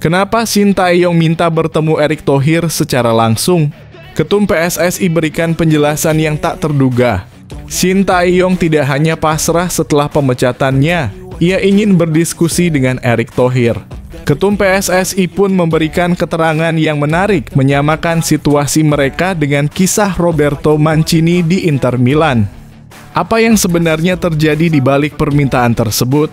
Kenapa Sintayong minta bertemu Erick Thohir secara langsung? Ketum PSSI berikan penjelasan yang tak terduga. Sintayong tidak hanya pasrah setelah pemecatannya, ia ingin berdiskusi dengan Erick Thohir. Ketum PSSI pun memberikan keterangan yang menarik, menyamakan situasi mereka dengan kisah Roberto Mancini di Inter Milan. Apa yang sebenarnya terjadi di balik permintaan tersebut?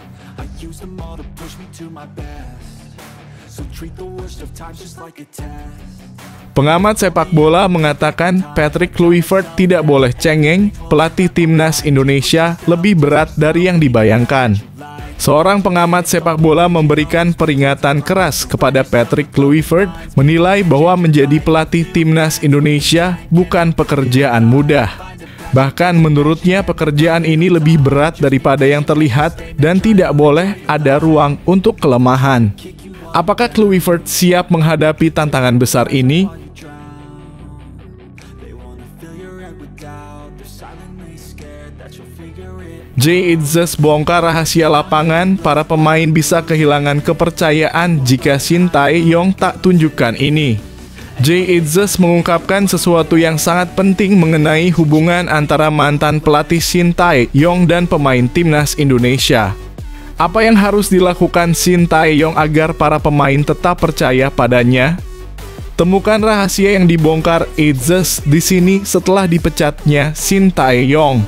Pengamat sepak bola mengatakan Patrick Kluivert tidak boleh cengeng, pelatih timnas Indonesia lebih berat dari yang dibayangkan. Seorang pengamat sepak bola memberikan peringatan keras kepada Patrick Kluivert, menilai bahwa menjadi pelatih timnas Indonesia bukan pekerjaan mudah. Bahkan menurutnya pekerjaan ini lebih berat daripada yang terlihat dan tidak boleh ada ruang untuk kelemahan. Apakah Kluivert siap menghadapi tantangan besar ini? Jay Itzes bongkar rahasia lapangan, para pemain bisa kehilangan kepercayaan jika Sintayong tak tunjukkan ini. Jay Itzes mengungkapkan sesuatu yang sangat penting mengenai hubungan antara mantan pelatih Sintayong dan pemain timnas Indonesia. Apa yang harus dilakukan Sintayong agar para pemain tetap percaya padanya? Temukan rahasia yang dibongkar Itzes di sini setelah dipecatnya Sintayong.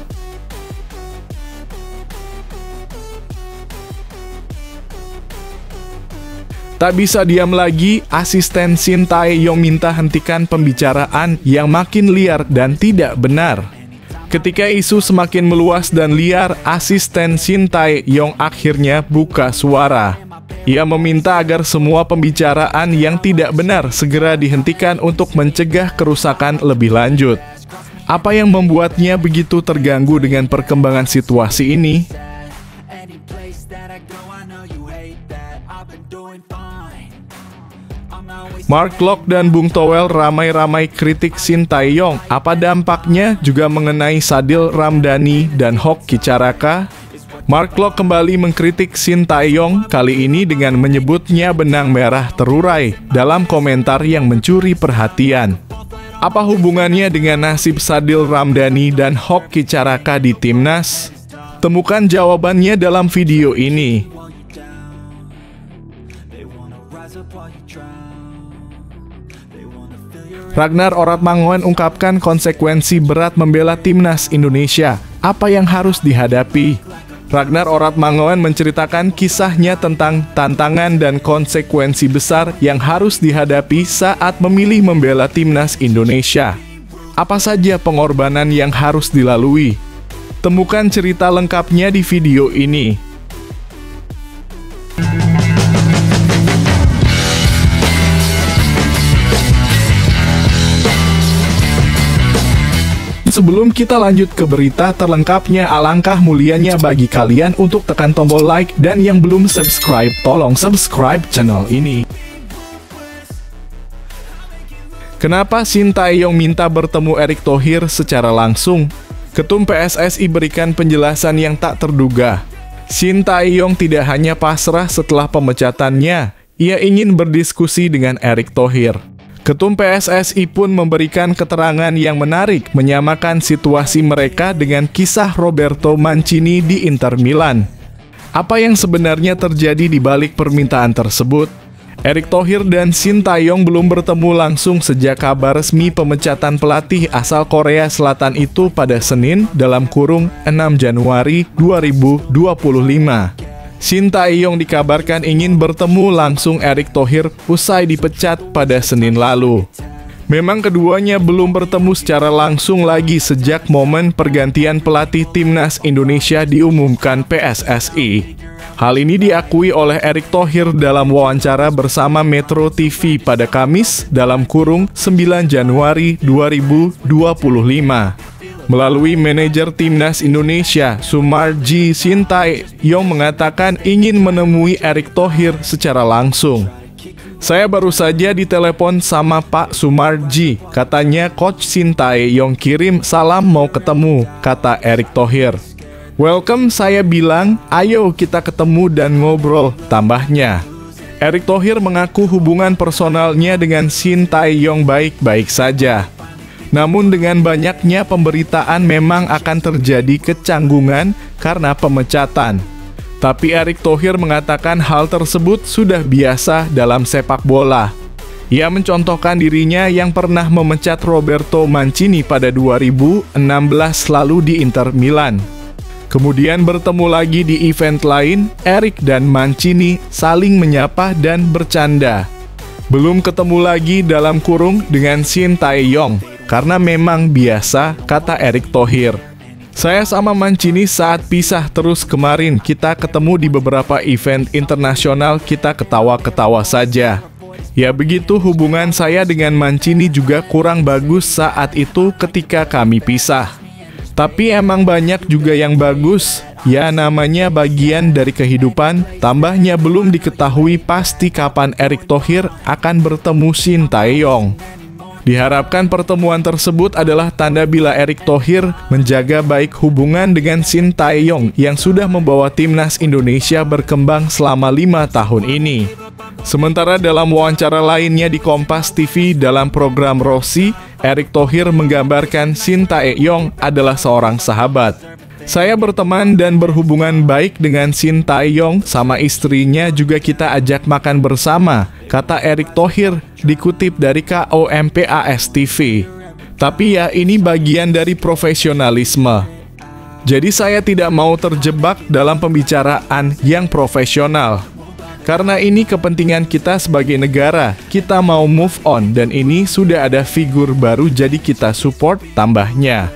Tak bisa diam lagi, asisten Sintayong minta hentikan pembicaraan yang makin liar dan tidak benar. Ketika isu semakin meluas dan liar, asisten Sintayong akhirnya buka suara. Ia meminta agar semua pembicaraan yang tidak benar segera dihentikan untuk mencegah kerusakan lebih lanjut. Apa yang membuatnya begitu terganggu dengan perkembangan situasi ini? Mark Locke dan Bung Toel ramai-ramai kritik Sintayong. Apa dampaknya juga mengenai Sadil Ramdhani dan Hoki Caraka? Mark Locke kembali mengkritik Sintayong, kali ini dengan menyebutnya benang merah terurai dalam komentar yang mencuri perhatian. Apa hubungannya dengan nasib Sadil Ramdhani dan Hoki Caraka di timnas? Temukan jawabannya dalam video ini. Ragnar Oratmangoen ungkapkan konsekuensi berat membela timnas Indonesia. Apa yang harus dihadapi? Ragnar Oratmangoen menceritakan kisahnya tentang tantangan dan konsekuensi besar yang harus dihadapi saat memilih membela timnas Indonesia. Apa saja pengorbanan yang harus dilalui? Temukan cerita lengkapnya di video ini. Sebelum kita lanjut ke berita terlengkapnya, alangkah mulianya bagi kalian untuk tekan tombol like dan yang belum subscribe, tolong subscribe channel ini. Kenapa Sintayong minta bertemu Erick Thohir secara langsung? Ketum PSSI berikan penjelasan yang tak terduga. Sintayong tidak hanya pasrah setelah pemecatannya, ia ingin berdiskusi dengan Erick Thohir. Ketum PSSI pun memberikan keterangan yang menarik, menyamakan situasi mereka dengan kisah Roberto Mancini di Inter Milan. Apa yang sebenarnya terjadi di balik permintaan tersebut? Erick Thohir dan Sintayong belum bertemu langsung sejak kabar resmi pemecatan pelatih asal Korea Selatan itu pada Senin (6 Januari 2025). Sintayong dikabarkan ingin bertemu langsung Erick Thohir usai dipecat pada Senin lalu. Memang keduanya belum bertemu secara langsung lagi sejak momen pergantian pelatih timnas Indonesia diumumkan PSSI. Hal ini diakui oleh Erick Thohir dalam wawancara bersama Metro TV pada Kamis (9 Januari 2025). Melalui manajer timnas Indonesia, Sumarji, Sintayong mengatakan ingin menemui Erick Thohir secara langsung. Saya baru saja ditelepon sama Pak Sumarji, katanya Coach Sintayong kirim salam mau ketemu, kata Erick Thohir. Welcome, saya bilang, ayo kita ketemu dan ngobrol, tambahnya. Erick Thohir mengaku hubungan personalnya dengan Shin Tae-yong baik-baik saja. Namun dengan banyaknya pemberitaan memang akan terjadi kecanggungan karena pemecatan. Tapi Erick Thohir mengatakan hal tersebut sudah biasa dalam sepak bola. Ia mencontohkan dirinya yang pernah memecat Roberto Mancini pada 2016 lalu di Inter Milan. Kemudian bertemu lagi di event lain, Erick dan Mancini saling menyapa dan bercanda. Belum ketemu lagi dalam kurung dengan Shin Tae-yong, karena memang biasa, kata Erick Thohir. Saya sama Mancini saat pisah terus kemarin, kita ketemu di beberapa event internasional, kita ketawa-ketawa saja. Ya begitu hubungan saya dengan Mancini juga kurang bagus saat itu ketika kami pisah. Tapi emang banyak juga yang bagus, ya namanya bagian dari kehidupan, tambahnya belum diketahui pasti kapan Erick Thohir akan bertemu Shin Tae-yong. Diharapkan pertemuan tersebut adalah tanda bila Erick Thohir menjaga baik hubungan dengan Shin Tae-yong yang sudah membawa timnas Indonesia berkembang selama 5 tahun ini. Sementara dalam wawancara lainnya di Kompas TV dalam program Rossi, Erick Thohir menggambarkan Shin Tae-yong adalah seorang sahabat. Saya berteman dan berhubungan baik dengan Shin Tae-yong, sama istrinya juga kita ajak makan bersama, kata Erick Thohir, dikutip dari KOMPAS TV. Tapi ya ini bagian dari profesionalisme. Jadi saya tidak mau terjebak dalam pembicaraan yang profesional. Karena ini kepentingan kita sebagai negara, kita mau move on dan ini sudah ada figur baru jadi kita support, tambahnya.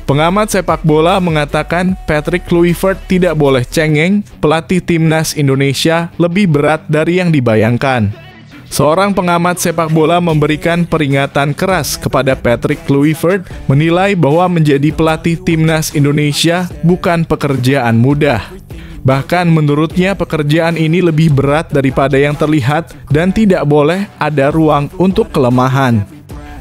Pengamat sepak bola mengatakan Patrick Kluivert tidak boleh cengeng, pelatih timnas Indonesia lebih berat dari yang dibayangkan. Seorang pengamat sepak bola memberikan peringatan keras kepada Patrick Kluivert, menilai bahwa menjadi pelatih timnas Indonesia bukan pekerjaan mudah. Bahkan menurutnya pekerjaan ini lebih berat daripada yang terlihat dan tidak boleh ada ruang untuk kelemahan.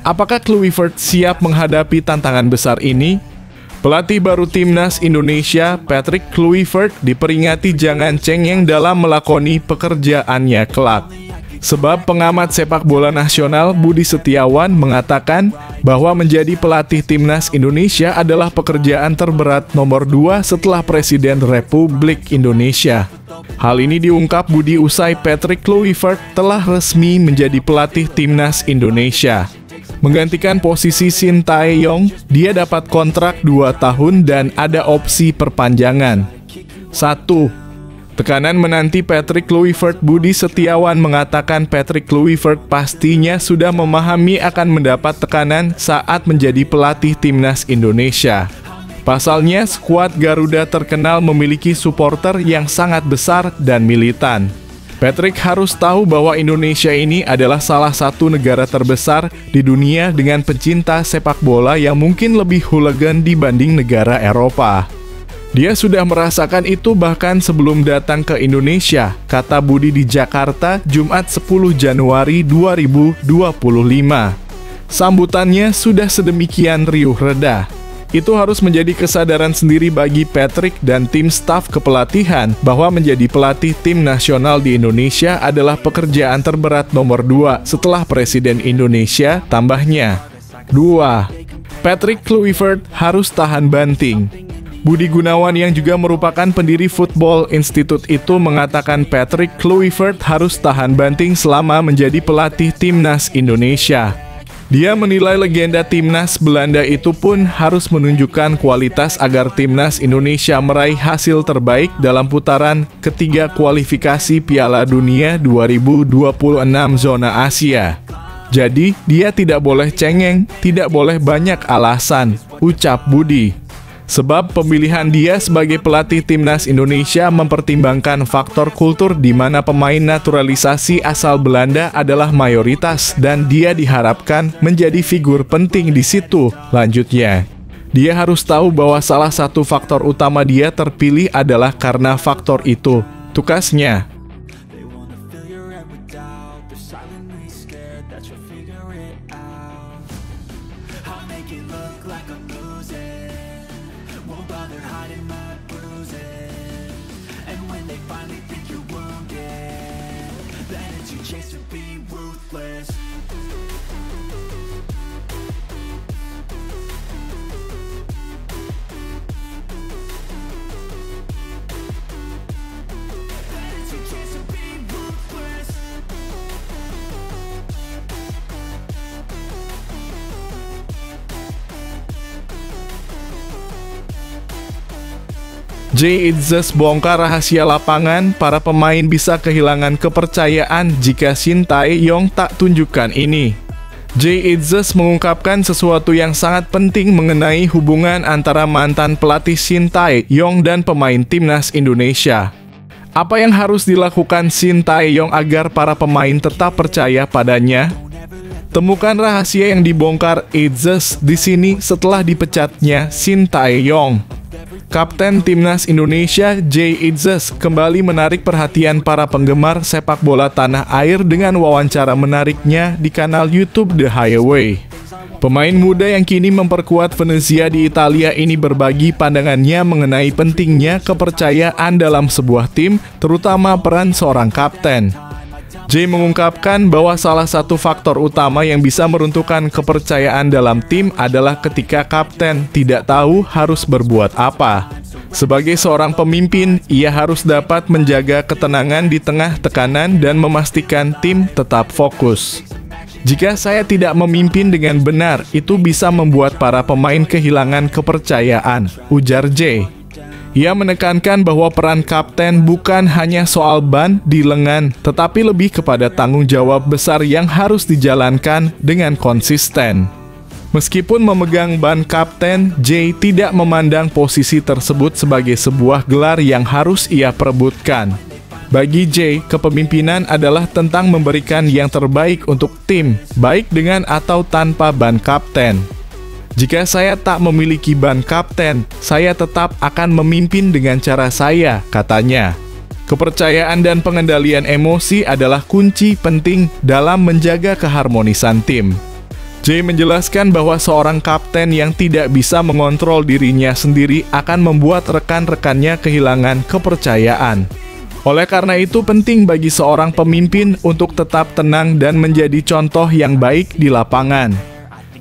Apakah Kluivert siap menghadapi tantangan besar ini? Pelatih baru timnas Indonesia, Patrick Kluivert, diperingati jangan cengeng dalam melakoni pekerjaannya kelak. Sebab pengamat sepak bola nasional Budi Setiawan mengatakan bahwa menjadi pelatih timnas Indonesia adalah pekerjaan terberat nomor 2 setelah Presiden Republik Indonesia. Hal ini diungkap Budi usai Patrick Kluivert telah resmi menjadi pelatih timnas Indonesia. Menggantikan posisi Shin Tae-yong, dia dapat kontrak 2 tahun dan ada opsi perpanjangan. 1. Tekanan menanti Patrick Kluivert. Budi Setiawan mengatakan Patrick Kluivert pastinya sudah memahami akan mendapat tekanan saat menjadi pelatih timnas Indonesia. Pasalnya, skuad Garuda terkenal memiliki supporter yang sangat besar dan militan. Patrick harus tahu bahwa Indonesia ini adalah salah satu negara terbesar di dunia dengan pencinta sepak bola yang mungkin lebih hooligan dibanding negara Eropa. Dia sudah merasakan itu bahkan sebelum datang ke Indonesia, kata Budi di Jakarta, Jumat 10 Januari 2025. Sambutannya sudah sedemikian riuh reda. Itu harus menjadi kesadaran sendiri bagi Patrick dan tim staf kepelatihan bahwa menjadi pelatih tim nasional di Indonesia adalah pekerjaan terberat nomor 2 setelah Presiden Indonesia, tambahnya. 2. Patrick Kluivert harus tahan banting. Budi Gunawan yang juga merupakan pendiri Football Institute itu mengatakan Patrick Kluivert harus tahan banting selama menjadi pelatih timnas Indonesia. Dia menilai legenda timnas Belanda itu pun harus menunjukkan kualitas agar timnas Indonesia meraih hasil terbaik dalam putaran ketiga kualifikasi Piala Dunia 2026 zona Asia. Jadi, dia tidak boleh cengeng, tidak boleh banyak alasan, ucap Budi. Sebab pemilihan dia sebagai pelatih timnas Indonesia mempertimbangkan faktor kultur di mana pemain naturalisasi asal Belanda adalah mayoritas dan dia diharapkan menjadi figur penting di situ. Lanjutnya, dia harus tahu bahwa salah satu faktor utama dia terpilih adalah karena faktor itu, tukasnya. Jay Itzes bongkar rahasia lapangan, para pemain bisa kehilangan kepercayaan jika Shin Tae-yong tak tunjukkan ini. Jay Itzes mengungkapkan sesuatu yang sangat penting mengenai hubungan antara mantan pelatih Shin Tae-yong dan pemain timnas Indonesia. Apa yang harus dilakukan Shin Tae-yong agar para pemain tetap percaya padanya? Temukan rahasia yang dibongkar Itzes di sini setelah dipecatnya Shin Tae-yong. Kapten Timnas Indonesia Jay Itzes kembali menarik perhatian para penggemar sepak bola tanah air dengan wawancara menariknya di kanal YouTube The Highway. Pemain muda yang kini memperkuat Venezia di Italia ini berbagi pandangannya mengenai pentingnya kepercayaan dalam sebuah tim, terutama peran seorang kapten. Jay mengungkapkan bahwa salah satu faktor utama yang bisa meruntuhkan kepercayaan dalam tim adalah ketika kapten tidak tahu harus berbuat apa. Sebagai seorang pemimpin, ia harus dapat menjaga ketenangan di tengah tekanan dan memastikan tim tetap fokus. Jika saya tidak memimpin dengan benar, itu bisa membuat para pemain kehilangan kepercayaan, ujar Jay. Ia menekankan bahwa peran kapten bukan hanya soal ban di lengan, tetapi lebih kepada tanggung jawab besar yang harus dijalankan dengan konsisten. Meskipun memegang ban kapten, Jay tidak memandang posisi tersebut sebagai sebuah gelar yang harus ia perebutkan. Bagi Jay, kepemimpinan adalah tentang memberikan yang terbaik untuk tim, baik dengan atau tanpa ban kapten. Jika saya tak memiliki ban kapten, saya tetap akan memimpin dengan cara saya, katanya. Kepercayaan dan pengendalian emosi adalah kunci penting dalam menjaga keharmonisan tim. Jay menjelaskan bahwa seorang kapten yang tidak bisa mengontrol dirinya sendiri akan membuat rekan-rekannya kehilangan kepercayaan. Oleh karena itu penting bagi seorang pemimpin untuk tetap tenang dan menjadi contoh yang baik di lapangan.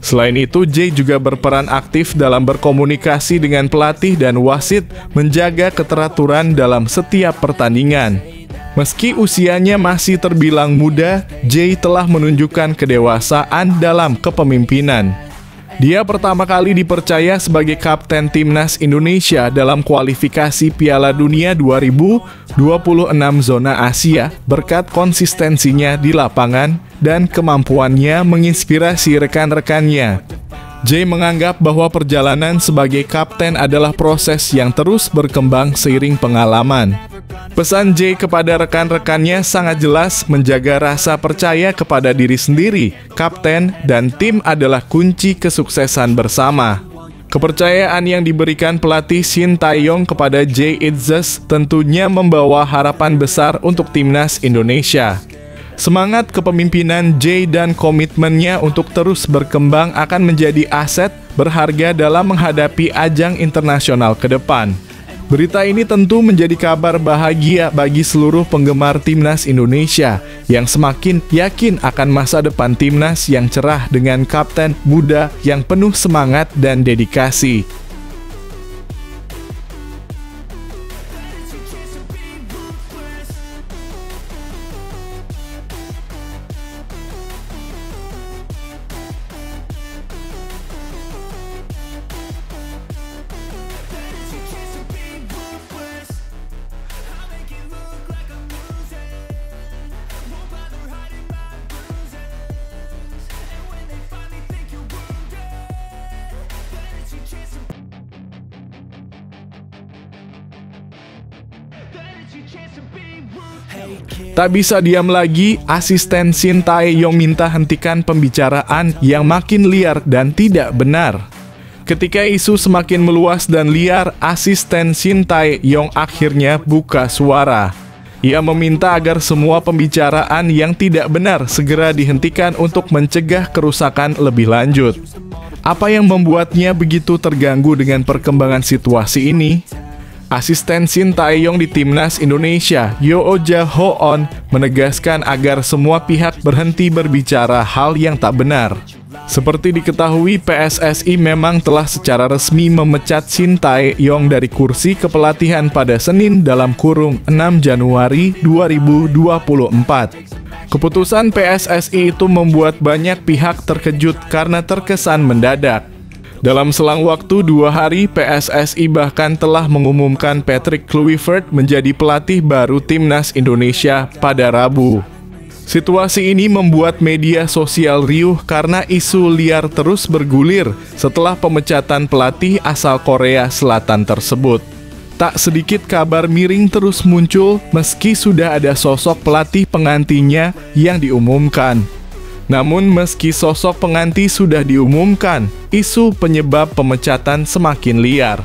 Selain itu, Jay juga berperan aktif dalam berkomunikasi dengan pelatih dan wasit, menjaga keteraturan dalam setiap pertandingan. Meski usianya masih terbilang muda, Jay telah menunjukkan kedewasaan dalam kepemimpinan. Dia pertama kali dipercaya sebagai kapten timnas Indonesia dalam kualifikasi Piala Dunia 2026 zona Asia berkat konsistensinya di lapangan dan kemampuannya menginspirasi rekan-rekannya. Jay menganggap bahwa perjalanan sebagai kapten adalah proses yang terus berkembang seiring pengalaman. Pesan Jay kepada rekan-rekannya sangat jelas, menjaga rasa percaya kepada diri sendiri, kapten, dan tim adalah kunci kesuksesan bersama. Kepercayaan yang diberikan pelatih Shin Tae-yong kepada Jay Itzes tentunya membawa harapan besar untuk timnas Indonesia. Semangat kepemimpinan Jay dan komitmennya untuk terus berkembang akan menjadi aset berharga dalam menghadapi ajang internasional ke depan. Berita ini tentu menjadi kabar bahagia bagi seluruh penggemar timnas Indonesia yang semakin yakin akan masa depan timnas yang cerah dengan kapten muda yang penuh semangat dan dedikasi. chance to Tak bisa diam lagi, asisten Shin Tae-yong minta hentikan pembicaraan yang makin liar dan tidak benar. Ketika isu semakin meluas dan liar, asisten Shin Tae-yong akhirnya buka suara. Ia meminta agar semua pembicaraan yang tidak benar segera dihentikan untuk mencegah kerusakan lebih lanjut. Apa yang membuatnya begitu terganggu dengan perkembangan situasi ini? Asisten Shin Tae-yong di Timnas Indonesia, Yoo Ja-hoon, menegaskan agar semua pihak berhenti berbicara hal yang tak benar. Seperti diketahui, PSSI memang telah secara resmi memecat Shin Tae-yong dari kursi kepelatihan pada Senin dalam kurung 6 Januari 2024. Keputusan PSSI itu membuat banyak pihak terkejut karena terkesan mendadak. Dalam selang waktu 2 hari, PSSI bahkan telah mengumumkan Patrick Kluivert menjadi pelatih baru Timnas Indonesia pada Rabu. Situasi ini membuat media sosial riuh karena isu liar terus bergulir setelah pemecatan pelatih asal Korea Selatan tersebut. Tak sedikit kabar miring terus muncul meski sudah ada sosok pelatih penggantinya yang diumumkan. Namun meski sosok pengganti sudah diumumkan, isu penyebab pemecatan semakin liar.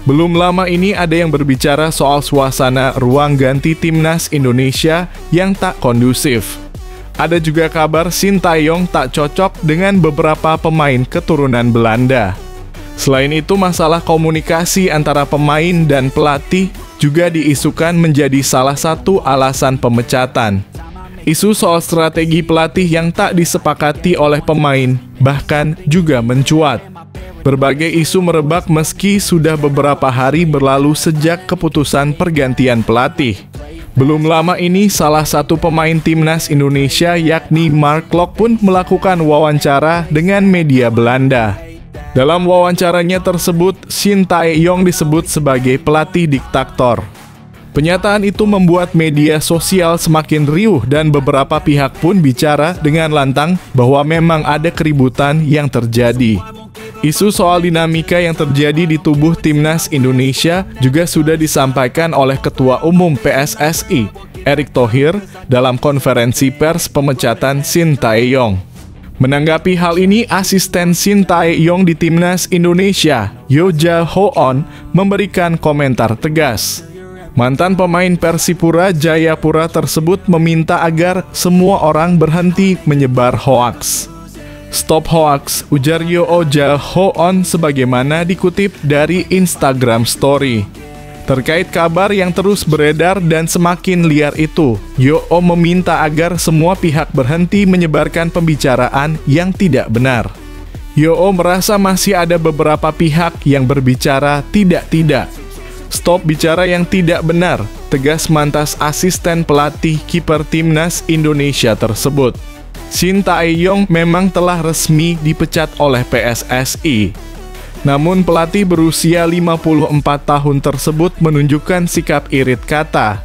Belum lama ini ada yang berbicara soal suasana ruang ganti Timnas Indonesia yang tak kondusif. Ada juga kabar Shin Tae-yong tak cocok dengan beberapa pemain keturunan Belanda. Selain itu, masalah komunikasi antara pemain dan pelatih juga diisukan menjadi salah satu alasan pemecatan. Isu soal strategi pelatih yang tak disepakati oleh pemain bahkan juga mencuat. Berbagai isu merebak meski sudah beberapa hari berlalu sejak keputusan pergantian pelatih. Belum lama ini, salah satu pemain Timnas Indonesia yakni Mark Klok pun melakukan wawancara dengan media Belanda. Dalam wawancaranya tersebut, Shin Tae-yong disebut sebagai pelatih diktator. Pernyataan itu membuat media sosial semakin riuh dan beberapa pihak pun bicara dengan lantang bahwa memang ada keributan yang terjadi. Isu soal dinamika yang terjadi di tubuh Timnas Indonesia juga sudah disampaikan oleh Ketua Umum PSSI, Erick Thohir, dalam konferensi pers pemecatan Shin Tae-yong. Menanggapi hal ini, asisten Shin Tae-yong di Timnas Indonesia, Yoo Ja-hoon, memberikan komentar tegas. Mantan pemain Persipura Jayapura tersebut meminta agar semua orang berhenti menyebar hoaks. Stop hoaks, ujar Yoo Ja-hoon sebagaimana dikutip dari Instagram Story. Terkait kabar yang terus beredar dan semakin liar itu, Yoo meminta agar semua pihak berhenti menyebarkan pembicaraan yang tidak benar. Yoo merasa masih ada beberapa pihak yang berbicara tidak-tidak. Stop bicara yang tidak benar, tegas mantan asisten pelatih kiper Timnas Indonesia tersebut. Shin Tae-yong memang telah resmi dipecat oleh PSSI. Namun pelatih berusia 54 tahun tersebut menunjukkan sikap irit kata.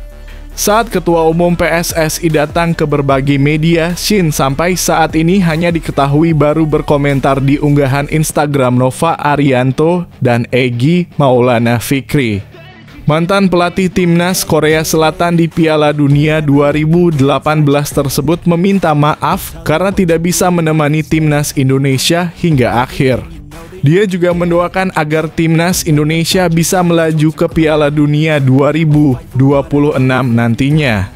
Saat Ketua Umum PSSI datang ke berbagai media, Shin sampai saat ini hanya diketahui baru berkomentar di unggahan Instagram Nova Arianto dan Egy Maulana Fikri. Mantan pelatih Timnas Korea Selatan di Piala Dunia 2018 tersebut meminta maaf karena tidak bisa menemani Timnas Indonesia hingga akhir. Dia juga mendoakan agar Timnas Indonesia bisa melaju ke Piala Dunia 2026 nantinya.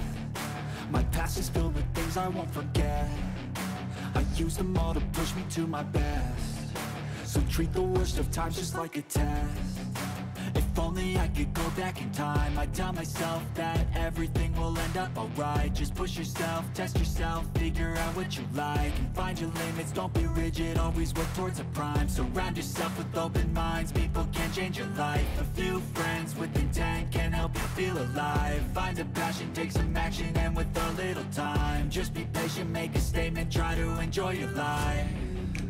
If only I could go back in time, I'd tell myself that everything will end up alright. Just push yourself, test yourself, figure out what you like, and find your limits, don't be rigid, always work towards a prime. Surround yourself with open minds, people can change your life. A few friends with intent can help you feel alive. Find a passion, take some action, and with a little time, just be patient, make a statement, try to enjoy your life.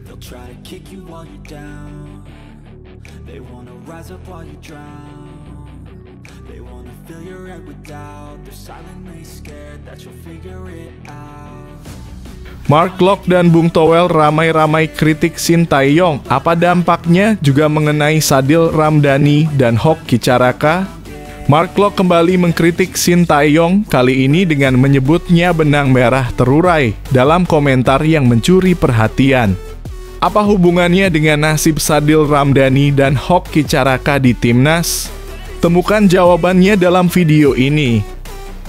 They'll try to kick you while you're down, they wanna rise up while you drown. They wanna fill your head with doubt. They're silently scared that you'll figure it out. Mark Klok dan Bung Toel ramai-ramai kritik Shin Tae-yong. Apa dampaknya juga mengenai Sadil Ramdhani dan Hock Kicaraka? Mark Klok kembali mengkritik Shin Tae-yong, kali ini dengan menyebutnya benang merah terurai dalam komentar yang mencuri perhatian. Apa hubungannya dengan nasib Sadil Ramdhani dan Hoki Caraka di timnas? Temukan jawabannya dalam video ini.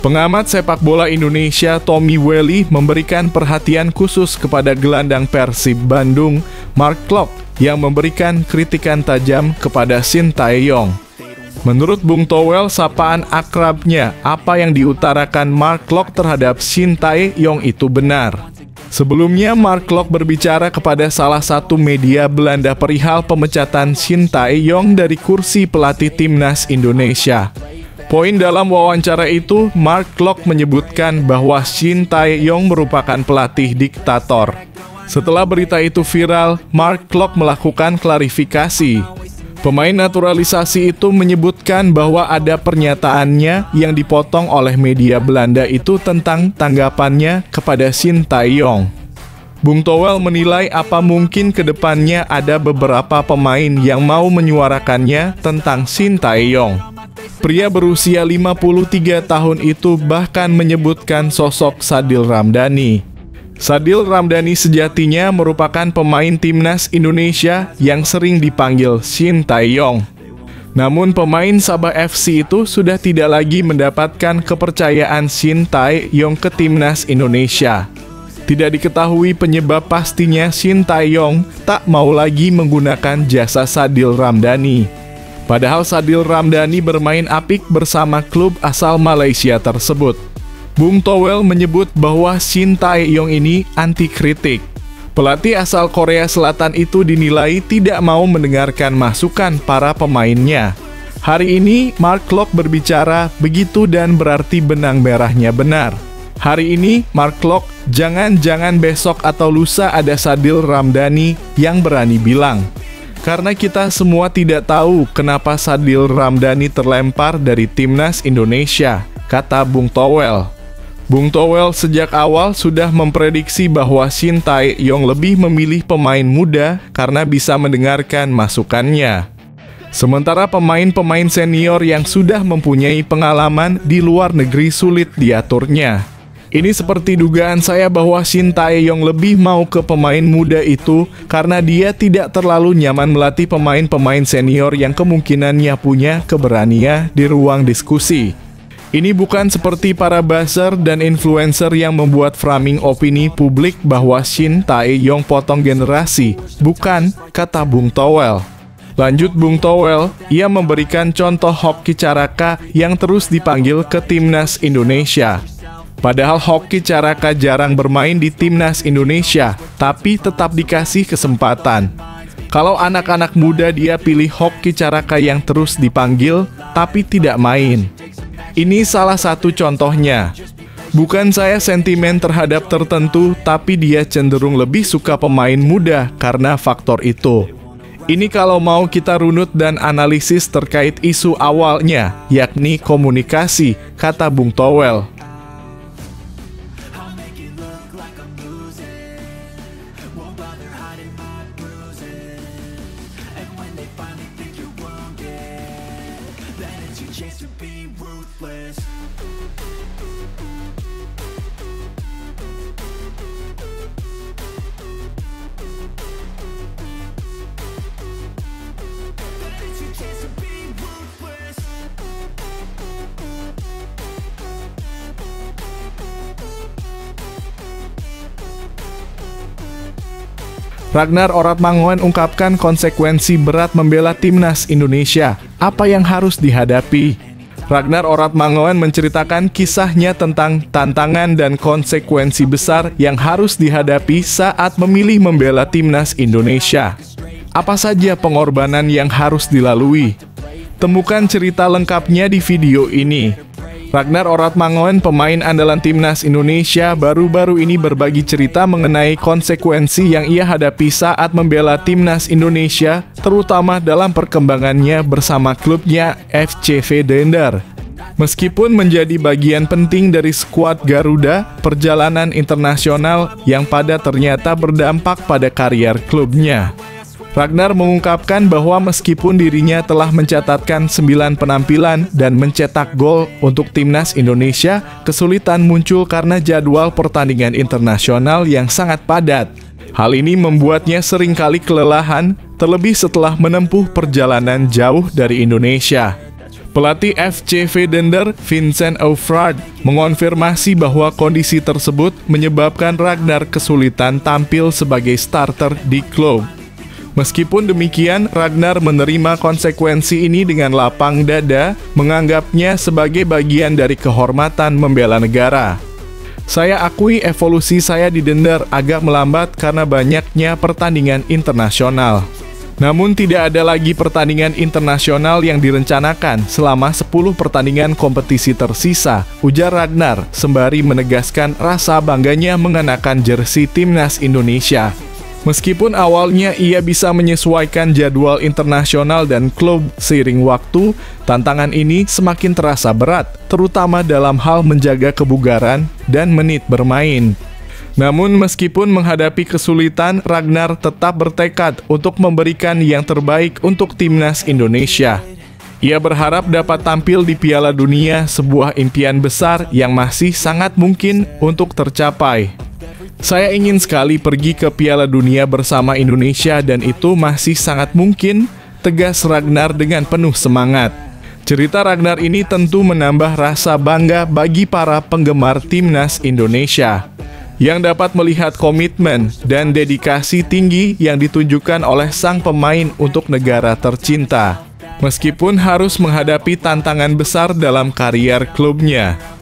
Pengamat sepak bola Indonesia Tommy Welly memberikan perhatian khusus kepada gelandang Persib Bandung, Mark Klok, yang memberikan kritikan tajam kepada Shin Tae-yong. Menurut Bung Towel, sapaan akrabnya, apa yang diutarakan Mark Klok terhadap Shin Tae-yong itu benar. Sebelumnya, Mark Klok berbicara kepada salah satu media Belanda perihal pemecatan Shin Tae-yong dari kursi pelatih timnas Indonesia. Poin dalam wawancara itu, Mark Klok menyebutkan bahwa Shin Tae-yong merupakan pelatih diktator. Setelah berita itu viral, Mark Klok melakukan klarifikasi. Pemain naturalisasi itu menyebutkan bahwa ada pernyataannya yang dipotong oleh media Belanda itu tentang tanggapannya kepada Shin Tae-yong. Bung Towel menilai apa mungkin ke depannya ada beberapa pemain yang mau menyuarakannya tentang Shin Tae-yong. Pria berusia 53 tahun itu bahkan menyebutkan sosok Sadil Ramdhani. Sadil Ramdhani sejatinya merupakan pemain timnas Indonesia yang sering dipanggil Shin Tae-yong. Namun pemain Sabah FC itu sudah tidak lagi mendapatkan kepercayaan Shin Tae-yong ke timnas Indonesia. Tidak diketahui penyebab pastinya Shin Tae-yong tak mau lagi menggunakan jasa Sadil Ramdhani. Padahal Sadil Ramdhani bermain apik bersama klub asal Malaysia tersebut. Bung Towel menyebut bahwa Shin Tae-yong ini anti kritik. Pelatih asal Korea Selatan itu dinilai tidak mau mendengarkan masukan para pemainnya. Hari ini Mark Klok berbicara begitu dan berarti benang merahnya benar. Hari ini Mark Klok, jangan-jangan besok atau lusa ada Sadil Ramdhani yang berani bilang. Karena kita semua tidak tahu kenapa Sadil Ramdhani terlempar dari timnas Indonesia, kata Bung Towel. Bung Towel sejak awal sudah memprediksi bahwa Shin Tae-yong lebih memilih pemain muda karena bisa mendengarkan masukannya. Sementara pemain-pemain senior yang sudah mempunyai pengalaman di luar negeri sulit diaturnya. Ini seperti dugaan saya bahwa Shin Tae-yong lebih mau ke pemain muda itu karena dia tidak terlalu nyaman melatih pemain-pemain senior yang kemungkinannya punya keberanian di ruang diskusi. Ini bukan seperti para buzzer dan influencer yang membuat framing opini publik bahwa Shin Tae-yong potong generasi. Bukan, kata Bung Towel. Lanjut Bung Towel, ia memberikan contoh Hoki Caraka yang terus dipanggil ke timnas Indonesia. Padahal Hoki Caraka jarang bermain di timnas Indonesia, tapi tetap dikasih kesempatan. Kalau anak-anak muda dia pilih Hoki Caraka yang terus dipanggil, tapi tidak main. Ini salah satu contohnya. Bukan saya sentimen terhadap tertentu, tapi dia cenderung lebih suka pemain muda karena faktor itu. Ini kalau mau kita runut dan analisis terkait isu awalnya, yakni komunikasi, kata Bung Towel. Ragnar Oratmangoen ungkapkan konsekuensi berat membela timnas Indonesia. Apa yang harus dihadapi? Ragnar Oratmangoen menceritakan kisahnya tentang tantangan dan konsekuensi besar yang harus dihadapi saat memilih membela timnas Indonesia. Apa saja pengorbanan yang harus dilalui? Temukan cerita lengkapnya di video ini. Ragnar Oratmangoen, pemain andalan timnas Indonesia, baru-baru ini berbagi cerita mengenai konsekuensi yang ia hadapi saat membela timnas Indonesia, terutama dalam perkembangannya bersama klubnya FC Vedender. Meskipun menjadi bagian penting dari skuad Garuda, perjalanan internasional yang pada ternyata berdampak pada karier klubnya. Ragnar mengungkapkan bahwa meskipun dirinya telah mencatatkan 9 penampilan dan mencetak gol untuk timnas Indonesia, kesulitan muncul karena jadwal pertandingan internasional yang sangat padat. Hal ini membuatnya seringkali kelelahan, terlebih setelah menempuh perjalanan jauh dari Indonesia. Pelatih FC Vedender, Vincent Aufrad, mengonfirmasi bahwa kondisi tersebut menyebabkan Ragnar kesulitan tampil sebagai starter di klub. Meskipun demikian, Ragnar menerima konsekuensi ini dengan lapang dada, menganggapnya sebagai bagian dari kehormatan membela negara. Saya akui evolusi saya di Dender agak melambat karena banyaknya pertandingan internasional. Namun tidak ada lagi pertandingan internasional yang direncanakan selama 10 pertandingan kompetisi tersisa, ujar Ragnar, sembari menegaskan rasa bangganya mengenakan jersey timnas Indonesia. Meskipun awalnya ia bisa menyesuaikan jadwal internasional dan klub seiring waktu, tantangan ini semakin terasa berat, terutama dalam hal menjaga kebugaran dan menit bermain. Namun meskipun menghadapi kesulitan, Ragnar tetap bertekad untuk memberikan yang terbaik untuk timnas Indonesia. Ia berharap dapat tampil di Piala Dunia, sebuah impian besar yang masih sangat mungkin untuk tercapai. Saya ingin sekali pergi ke Piala Dunia bersama Indonesia dan itu masih sangat mungkin, tegas Ragnar dengan penuh semangat. Cerita Ragnar ini tentu menambah rasa bangga bagi para penggemar timnas Indonesia, yang dapat melihat komitmen dan dedikasi tinggi yang ditunjukkan oleh sang pemain untuk negara tercinta, meskipun harus menghadapi tantangan besar dalam karier klubnya.